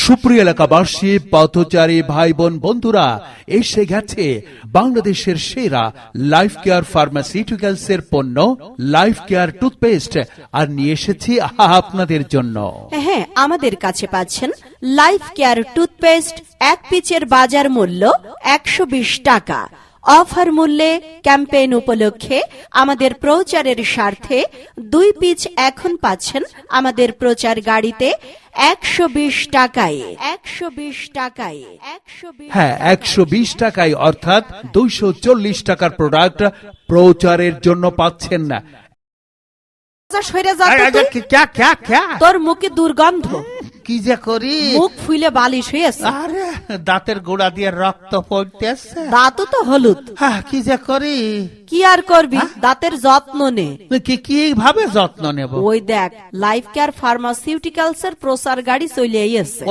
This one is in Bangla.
সুপ্রিয় এলাকাবাসী, পথচারী ভাই বোন বন্ধুরা, এসে গেছে বাংলাদেশের সেরা লাইফ কেয়ার ফার্মাসিউটিক্যালস এর পণ্য লাইফ কেয়ার টুথপেস্ট, আর নিয়ে এসেছি আপনাদের জন্য। হ্যাঁ, আমাদের কাছে পাচ্ছেন লাইফ কেয়ার টুথপেস্ট। এক পিচের বাজার মূল্য 120 টাকা। অফার মূল্যে ক্যাম্পেইন উপলক্ষে আমাদের প্রচারের স্বার্থে 2 পিচ এখন পাচ্ছেন আমাদের প্রচার গাড়িতে 120 টাকায়। 120 টাকায়। হ্যাঁ, 120 টাকায়, অর্থাৎ 240 টাকার প্রোডাক্ট প্রচারের জন্য পাচ্ছেন না। তোর মুখে দুর্গন্ধ, কি যে করি, মুখ ফুলে বালিশ হয়েছে, আরে দাঁতের গোড়া দিয়ে রক্ত পড়তেছে, দাঁতও তো হলুদ। কি যে করি, কি আর করবি, দাঁতের যত্ন নে। কিভাবে যত্ন নেব? ওই দেখ, লাইফ কেয়ার ফার্মাসিউটিক্যালস এর প্রচার গাড়ি চলে এসেছে।